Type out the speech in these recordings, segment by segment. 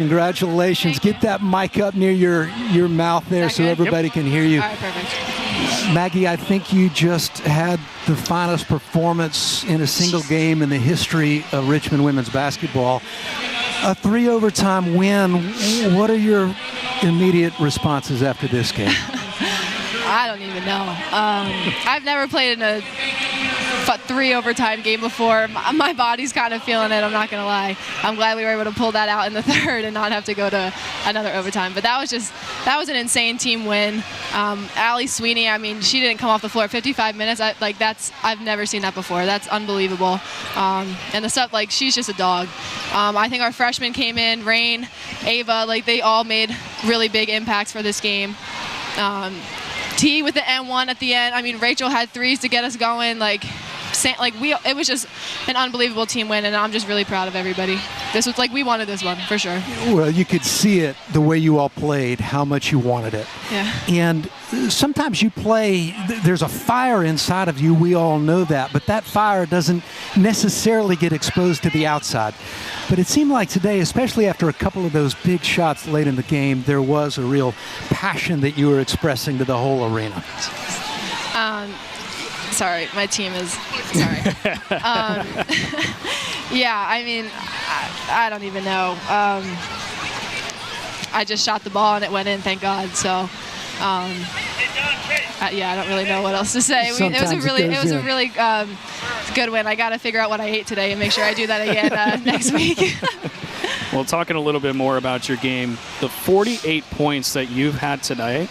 Congratulations. Get that mic up near your mouth there so everybody can hear you. All right, perfect. Maggie, I think you just had the finest performance in a single game in the history of Richmond women's basketball. A 3-overtime win. What are your immediate responses after this game? I don't even know. I've never played in a 3-overtime game before. My body's kind of feeling it, I'm not going to lie. I'm glad we were able to pull that out in the third and not have to go to another overtime. But that was an insane team win. Allie Sweeney, I mean, she didn't come off the floor 55 minutes. I've never seen that before. That's unbelievable. And the stuff, she's just a dog. I think our freshmen came in, Rain, Ava, they all made really big impacts for this game. T with the N1 at the end. I mean, Rachel had threes to get us going. It was just an unbelievable team win, and I'm just really proud of everybody. This was we wanted this one for sure. Well, you could see it the way you all played, how much you wanted it. Yeah. And sometimes you play, there's a fire inside of you, we all know that, but that fire doesn't necessarily get exposed to the outside. But it seemed like today, especially after a couple of those big shots late in the game, there was a real passion that you were expressing to the whole arena. Sorry, my team is sorry. Yeah, I mean, I don't even know. I just shot the ball and it went in, thank God. So, yeah, I don't really know what else to say. It was a really good win. I got to figure out what I ate today and make sure I do that again next week. Well, talking a little bit more about your game, the 48 points that you've had today,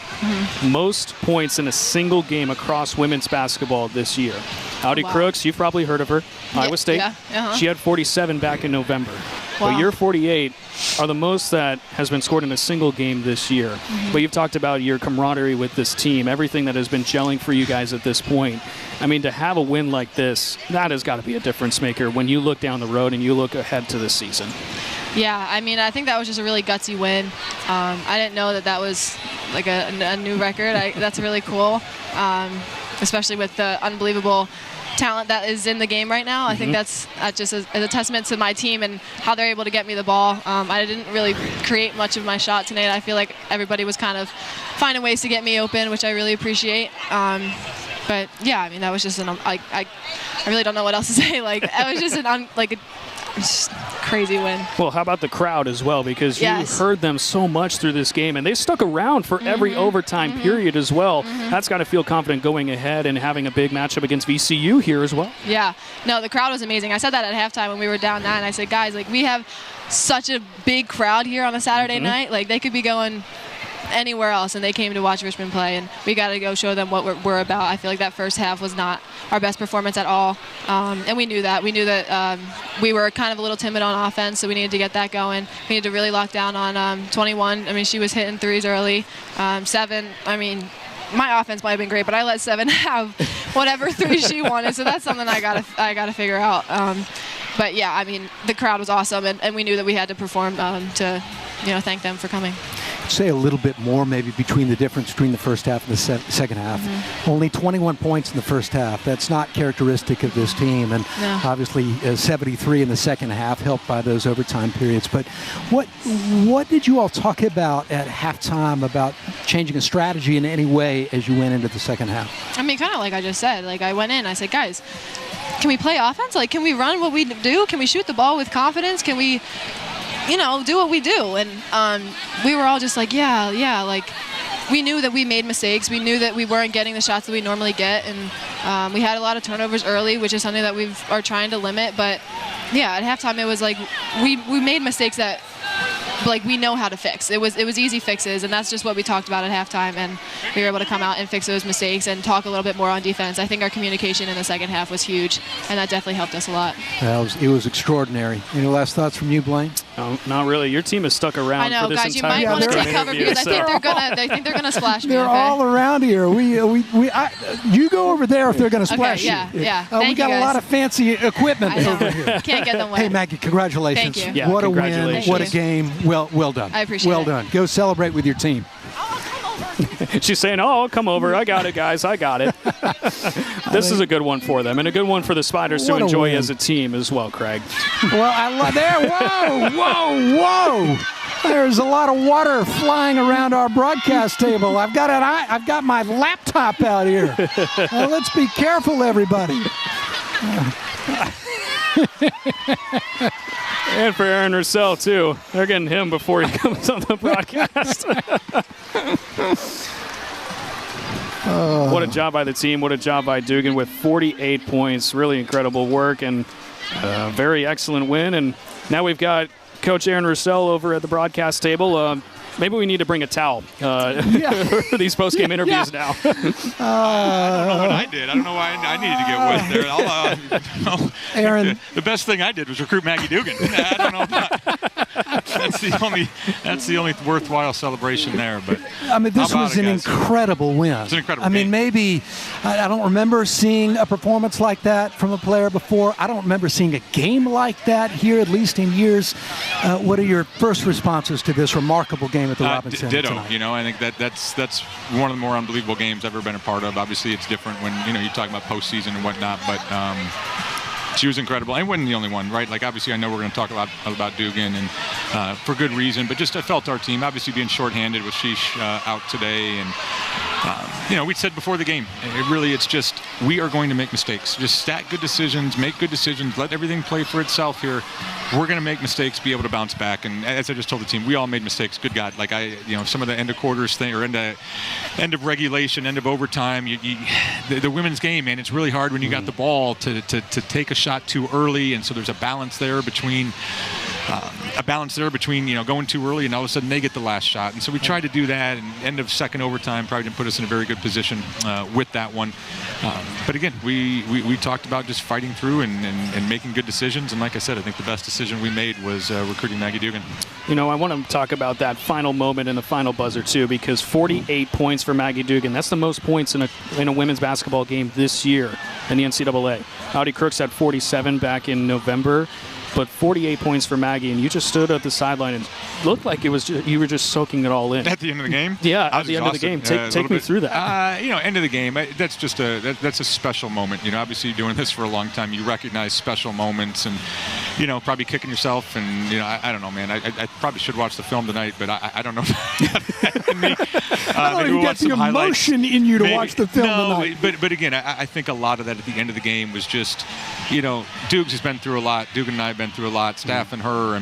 most points in a single game across women's basketball this year. Audie Crooks, you've probably heard of her, Iowa State. Yeah, She had 47 back in November. Wow. But your 48 are the most that has been scored in a single game this year. But you've talked about your camaraderie with this team, everything that has been gelling for you guys at this point. I mean, to have a win like this, that has got to be a difference maker when you look down the road and you look ahead to the season. Yeah, I mean, I think that was just a really gutsy win. I didn't know that was a new record. That's really cool, especially with the unbelievable talent that is in the game right now. I think that's just a testament to my team and how they're able to get me the ball. I didn't really create much of my shot tonight. I feel like everybody was kind of finding ways to get me open, which I really appreciate. But yeah, I mean, that was just I really don't know what else to say. It was just just crazy win. Well, how about the crowd as well? Because you heard them so much through this game, and they stuck around for every overtime period as well. That's got to feel confident going ahead and having a big matchup against VCU here as well. Yeah. No, the crowd was amazing. I said that at halftime when we were down 9. I said, guys, we have such a big crowd here on a Saturday night. They could be going anywhere else, and they came to watch Richmond play, and we got to go show them what we're about. I feel like that first half was not our best performance at all, and we knew that. We knew that we were kind of a little timid on offense, so we needed to get that going. We needed to really lock down on 21. I mean, she was hitting threes early. 7, I mean, my offense might have been great, but I let 7 have whatever three she wanted, so that's something I gotta figure out. But yeah, I mean, the crowd was awesome, and we knew that we had to perform to thank them for coming. Say a little bit more maybe between the difference between the first half and the second half. Only 21 points in the first half. That's not characteristic of this team, and obviously 73 in the second half, helped by those overtime periods. But what did you all talk about at halftime about changing a strategy in any way as you went into the second half? I mean, kind of like I just said. I went in, I said, guys, can we play offense? Can we run what we do? Can we shoot the ball with confidence? Can we do what we do? And we were all just yeah, we knew that we made mistakes. We knew that we weren't getting the shots that we normally get, and we had a lot of turnovers early, which is something that we are trying to limit. But yeah, at halftime it was we made mistakes that we know how to fix. It was easy fixes, and that's just what we talked about at halftime, and we were able to come out and fix those mistakes and talk a little bit more on defense. I think our communication in the second half was huge, and that definitely helped us a lot. It was extraordinary. Any last thoughts from you, Blaine? Not really. Your team has stuck around for this guys, entire you might want to take interview, cover because I think they're gonna splash me. They're all around here. You go over there if they're going to splash you. We got a lot of fancy equipment over here. Can't get them wet. Hey, Maggie, congratulations. Thank you. Yeah, what a win. What a game. Well done. I appreciate it. Well done. Go celebrate with your team. She's saying, I'll come over. I got it, guys. I got it. This is a good one for them, and a good one for the Spiders to enjoy as a team as well, Craig. Well, I love there. Whoa. There's a lot of water flying around our broadcast table. I've got my laptop out here. Let's be careful, everybody. And for Aaron Russell, too. They're getting him before he comes on the broadcast. What a job by the team. What a job by Dugan with 48 points. Really incredible work and a very excellent win. And now we've got Coach Aaron Russell over at the broadcast table. Maybe we need to bring a towel for these post-game interviews now. I don't know what I did. I don't know why I needed to get wet there. Aaron, the best thing I did was recruit Maggie Dugan. I don't know about that's the only worthwhile celebration there. But I mean, this was an incredible win. It's an incredible I mean, game. maybe I don't remember seeing a performance like that from a player before. I don't remember seeing a game like that here, at least in years. What are your first responses to this remarkable game at the Robinson ditto. tonight? I think that's one of the more unbelievable games I've ever been a part of. Obviously, it's different when you're talking about postseason and whatnot, but she was incredible. And wasn't the only one, right? Like, obviously, I know we're going to talk a lot about Dugan, and for good reason. But just I felt our team, obviously being shorthanded with Sheesh out today, and we said before the game, it's just we are going to make mistakes. Just stack good decisions, make good decisions, let everything play for itself here. We're going to make mistakes, be able to bounce back. And as I just told the team, we all made mistakes. Good God, like some of the end of quarters thing or end of regulation, end of overtime. The women's game, man, it's really hard when you got the ball to take a shot too early, and so there's a balance there between going too early and all of a sudden they get the last shot. And so we tried to do that, and end of second overtime probably didn't put us in a very good position with that one. But again, we talked about just fighting through and making good decisions. And like I said, I think the best decision we made was recruiting Maggie Dugan. I want to talk about that final moment in the final buzzer too, because 48 points for Maggie Dugan. That's the most points in a women's basketball game this year in the NCAA. Audie Crooks had 47 back in November. But 48 points for Maggie, and you just stood at the sideline and looked like you were just soaking it all in. At the end of the game? Yeah, at the end of the game. Take me through that. End of the game, that's just that's a special moment. Obviously doing this for a long time, you recognize special moments, and probably kicking yourself, and I don't know, man. I probably should watch the film tonight, but I don't know. I don't even get the emotion in you to watch the film tonight. But again, I think a lot of that at the end of the game was just, Dukes has been through a lot. Dugan and I have been through a lot. Staff and her,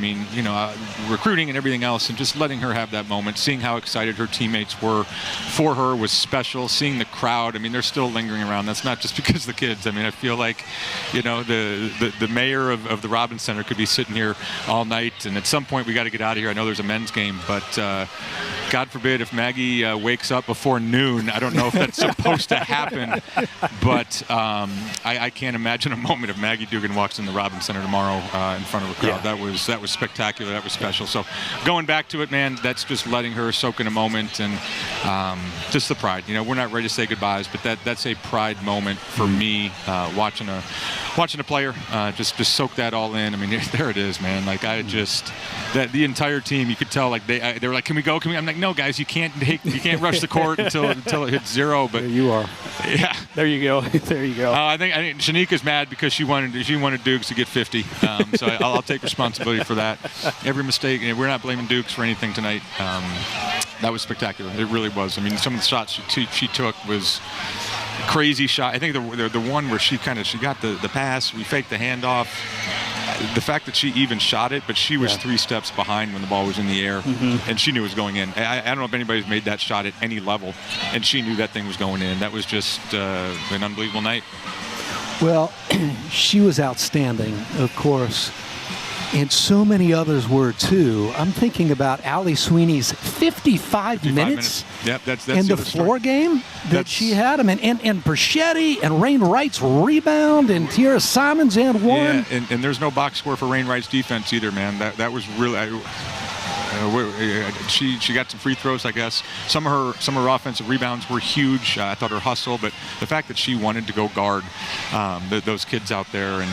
recruiting and everything else, and just letting her have that moment, seeing how excited her teammates were for her was special. Seeing the crowd, they're still lingering around. That's not just because of the kids. I feel like, the mayor of the Robbins Center could be sitting here all night, and at some point we got to get out of here. I know there's a men's game, but God forbid if Maggie wakes up before noon. I don't know if that's supposed to happen, but I can't imagine a moment if Maggie Dugan walks in the Robbins Center tomorrow in front of a crowd. Yeah. That was spectacular. That was special. So going back to it, man, that's just letting her soak in a moment, and just the pride. We're not ready to say goodbyes, but that's a pride moment for me, watching a player just soak that all in. There it is, man. Like that the entire team, you could tell, like they were like, can we go? I'm like, no, guys, you can't rush the court until it hits zero. But there you are. Yeah, there you go. There you go. I think Shanika's mad because she wanted Dukes to get 50. So I'll take responsibility for that. Every mistake, we're not blaming Dukes for anything tonight. That was spectacular. It really was. Some of the shots she took was crazy shot. I think the one where she got the pass, we faked the handoff. The fact that she even shot it, but she was 3 steps behind when the ball was in the air, and she knew it was going in. I don't know if anybody's made that shot at any level, and she knew that thing was going in. That was just an unbelievable night. Well, she was outstanding, of course, and so many others were too. I'm thinking about Allie Sweeney's 55 minutes. Yep, that's in the floor game that she had. And Perchetti and Rain Wright's rebound and Tiara Simons and one. Yeah, and there's no box score for Rain Wright's defense either, man. That was really. She got some free throws, I guess. Some of her offensive rebounds were huge. I thought her hustle, but the fact that she wanted to go guard those kids out there, and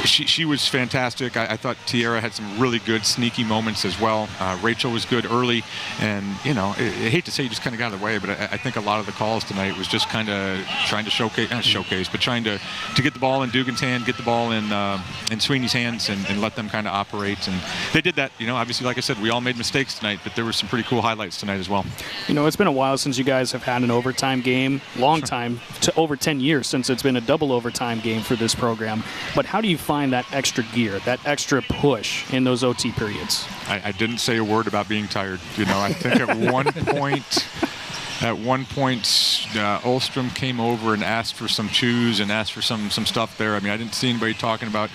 she was fantastic. I thought Tiara had some really good sneaky moments as well. Rachel was good early, and I hate to say you just kind of got out of the way, but I think a lot of the calls tonight was just kind of trying to trying to get the ball in Dugan's hand, get the ball in Sweeney's hands, and let them kind of operate. And they did that. Obviously, like I said, we all made mistakes tonight, but there were some pretty cool highlights tonight as well. It's been a while since you guys have had an overtime game. Long time, to over 10 years since it's been a double overtime game for this program. But how do you find that extra gear, that extra push in those OT periods? I didn't say a word about being tired. I think at one point. At one point, Ulstrom came over and asked for some chews and asked for some stuff there. I mean, I didn't see anybody talking about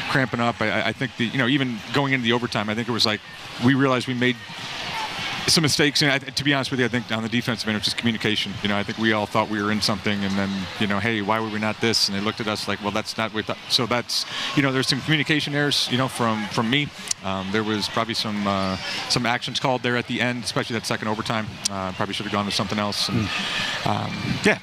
cramping up. I think even going into the overtime, I think it was like we realized we made some mistakes. And to be honest with you, I think on the defensive end, it was just communication. I think we all thought we were in something, and then hey, why were we not this? And they looked at us like, well, that's not what we thought. So that's there's some communication errors from me. There was probably some actions called there at the end, especially that second overtime. Probably should have gone to something else. And,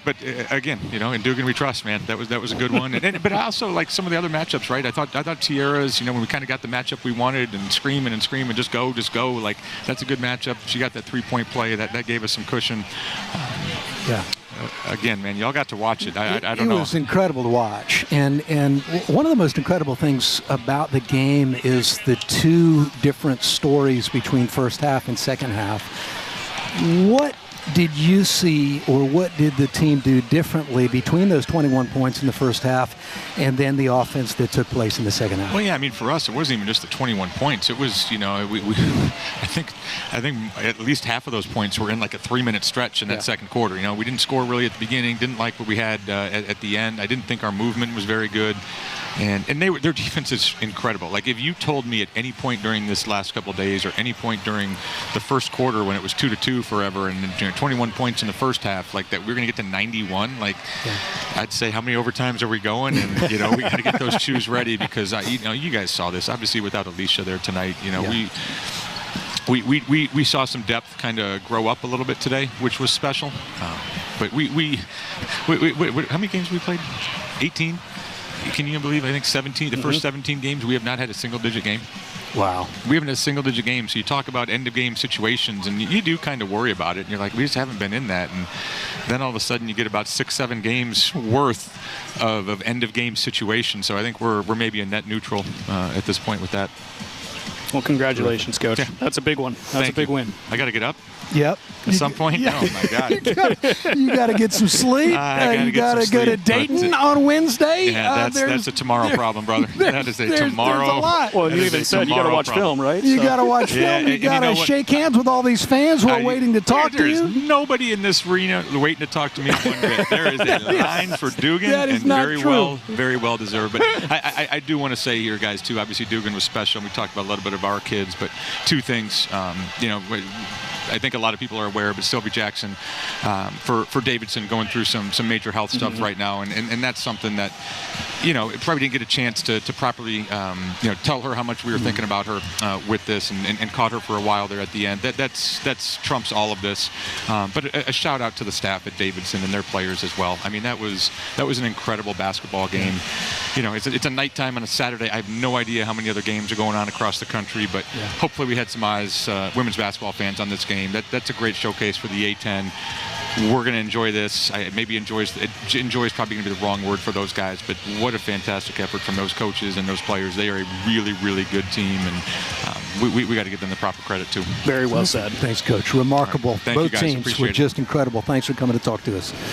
but again, in Dugan we trust, man. That was a good one. But I also like some of the other matchups, right? I thought Tiara's, when we kind of got the matchup we wanted, and scream and just go. Like that's a good matchup. She got that 3-point play that gave us some cushion. Yeah. Again, man, y'all got to watch it. I don't know. It was incredible to watch. And one of the most incredible things about the game is the two different stories between first half and second half. What did you see, or what did the team do differently between those 21 points in the first half and then the offense that took place in the second half? Well, yeah, I mean, for us, it wasn't even just the 21 points. It was, I think at least half of those points were in like a 3-minute stretch in that second quarter. We didn't score really at the beginning, didn't like what we had at the end. I didn't think our movement was very good. And their defense is incredible. Like, if you told me at any point during this last couple of days, or any point during the first quarter when it was 2-2 forever, and 21 points in the first half, like that, we're going to get to 91. Like, I'd say, how many overtimes are we going? And we got to get those shoes ready, because you guys saw this. Obviously, without Alicia there tonight, we saw some depth kind of grow up a little bit today, which was special. But we how many games we played? 18. Can you believe? I think 17. The first 17 games, we have not had a single-digit game. Wow. We haven't had a single-digit game. So you talk about end-of-game situations, and you do kind of worry about it. And you're like, we just haven't been in that. And then all of a sudden, you get about 6-7 games worth of end-of-game situations. So I think we're maybe a net neutral at this point with that. Well, congratulations, Coach. Yeah. That's a big one. That's a big win. I got to get up. Yep. At some point? Yeah. Oh, my God. you got to get some sleep. You got to go to Dayton on Wednesday. Yeah, that's a tomorrow problem, brother. That is a tomorrow. There's a lot. Well, you even said you got to watch film, right? You got to watch film. You got to shake hands with all these fans who are waiting to talk to you. There's nobody in this arena waiting to talk to me one bit. There is a line for Dugan, and very well deserved. But I do want to say here, guys, too, obviously Dugan was special. We talked about a little bit of our kids, but two things, I think a lot of people are aware, but Sylvie Jackson, for Davidson, going through some major health stuff right now, and that's something that, probably didn't get a chance to properly, tell her how much we were thinking about her with this, and caught her for a while there at the end. That's trumps all of this. But a shout out to the staff at Davidson and their players as well. I mean, that was an incredible basketball game. It's a nighttime on a Saturday. I have no idea how many other games are going on across the country, but hopefully we had some eyes, women's basketball fans, on this game. That's a great showcase for the A-10. We're going to enjoy this. Maybe enjoy is probably going to be the wrong word for those guys, but what a fantastic effort from those coaches and those players. They are a really, really good team, and we got to give them the proper credit too. Very well said. Thanks, Coach. Remarkable. Right. Thank you, Both guys. teams Appreciate were it. just incredible. Thanks for coming to talk to us.